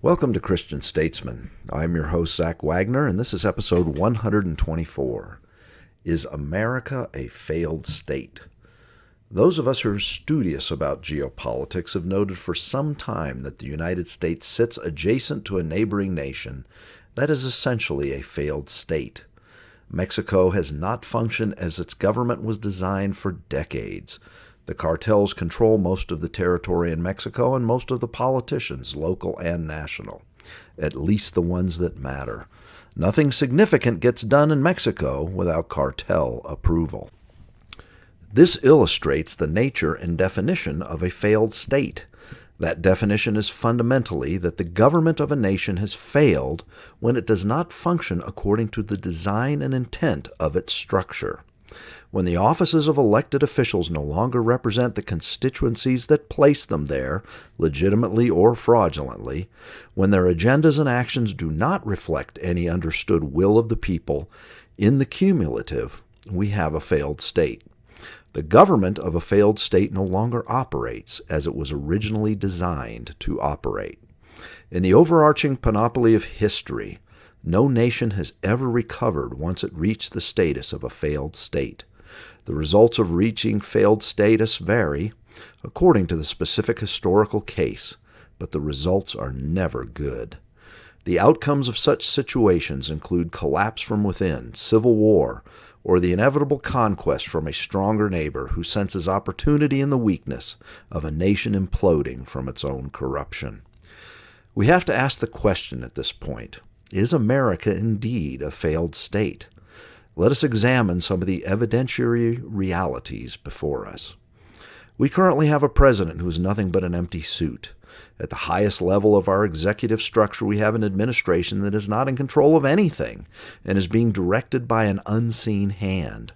Welcome to Christian Statesman. I'm your host, Zach Wagner, and this is episode 124. Is America a failed state? Those of us who are studious about geopolitics have noted for some time that the United States sits adjacent to a neighboring nation that is essentially a failed state. Mexico has not functioned as its government was designed for decades. The cartels control most of the territory in Mexico and most of the politicians, local and national, at least the ones that matter. Nothing significant gets done in Mexico without cartel approval. This illustrates the nature and definition of a failed state. That definition is fundamentally that the government of a nation has failed when it does not function according to the design and intent of its structure. When the offices of elected officials no longer represent the constituencies that place them there, legitimately or fraudulently, when their agendas and actions do not reflect any understood will of the people, in the cumulative, we have a failed state. The government of a failed state no longer operates as it was originally designed to operate. In the overarching panoply of history, no nation has ever recovered once it reached the status of a failed state. The results of reaching failed status vary according to the specific historical case, but the results are never good. The outcomes of such situations include collapse from within, civil war, or the inevitable conquest from a stronger neighbor who senses opportunity in the weakness of a nation imploding from its own corruption. We have to ask the question at this point, is America indeed a failed state? Let us examine some of the evidentiary realities before us. We currently have a president who is nothing but an empty suit. At the highest level of our executive structure, we have an administration that is not in control of anything and is being directed by an unseen hand.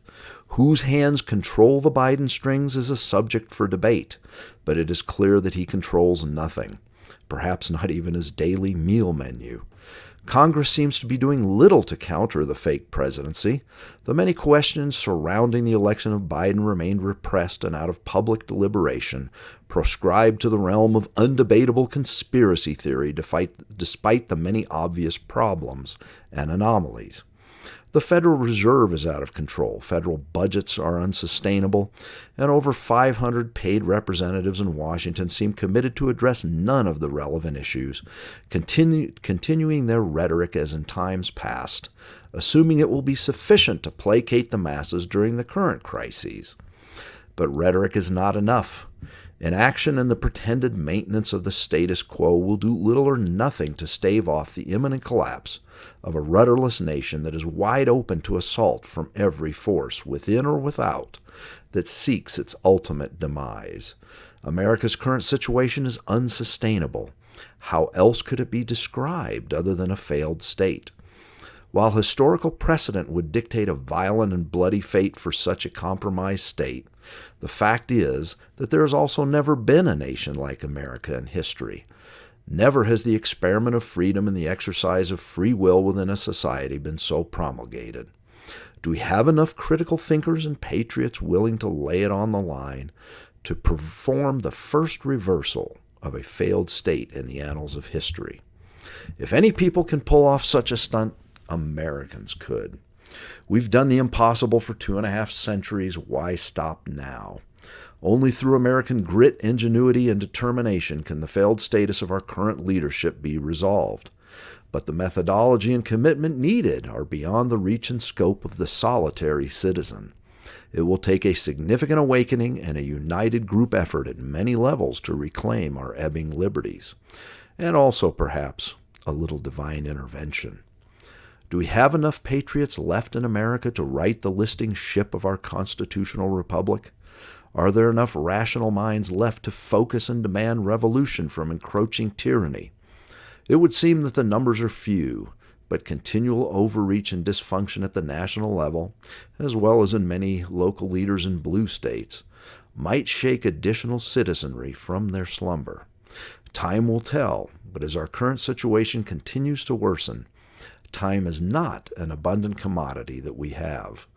Whose hands control the Biden strings is a subject for debate, but it is clear that he controls nothing, perhaps not even his daily meal menu. Congress seems to be doing little to counter the fake presidency. The many questions surrounding the election of Biden remained repressed and out of public deliberation, proscribed to the realm of undebatable conspiracy theory despite the many obvious problems and anomalies. The Federal Reserve is out of control, federal budgets are unsustainable, and over 500 paid representatives in Washington seem committed to address none of the relevant issues, continuing their rhetoric as in times past, assuming it will be sufficient to placate the masses during the current crises. But rhetoric is not enough. Inaction and the pretended maintenance of the status quo will do little or nothing to stave off the imminent collapse of a rudderless nation that is wide open to assault from every force, within or without, that seeks its ultimate demise. America's current situation is unsustainable. How else could it be described other than a failed state? While historical precedent would dictate a violent and bloody fate for such a compromised state, the fact is that there has also never been a nation like America in history. Never has the experiment of freedom and the exercise of free will within a society been so promulgated. Do we have enough critical thinkers and patriots willing to lay it on the line to perform the first reversal of a failed state in the annals of history? If any people can pull off such a stunt, Americans could. We've done the impossible for 2.5 centuries. Why stop now? Only through American grit, ingenuity, and determination can the failed status of our current leadership be resolved. But the methodology and commitment needed are beyond the reach and scope of the solitary citizen. It will take a significant awakening and a united group effort at many levels to reclaim our ebbing liberties, and also, perhaps, a little divine intervention. Do we have enough patriots left in America to right the listing ship of our constitutional republic? Are there enough rational minds left to focus and demand revolution from encroaching tyranny? It would seem that the numbers are few, but continual overreach and dysfunction at the national level, as well as in many local leaders in blue states, might shake additional citizenry from their slumber. Time will tell, but as our current situation continues to worsen, time is not an abundant commodity that we have.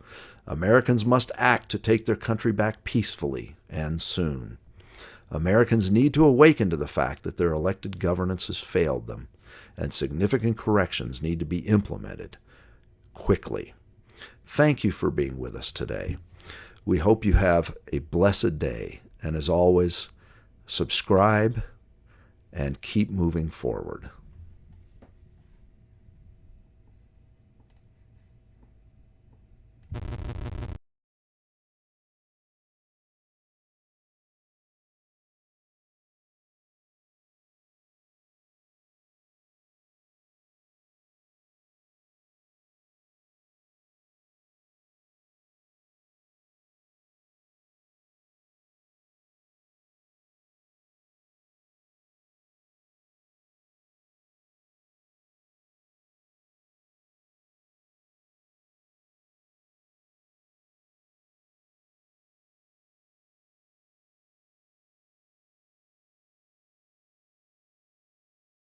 Americans must act to take their country back peacefully and soon. Americans need to awaken to the fact that their elected governance has failed them. and significant corrections need to be implemented quickly. Thank you for being with us today. We hope you have a blessed day, and as always, subscribe and keep moving forward.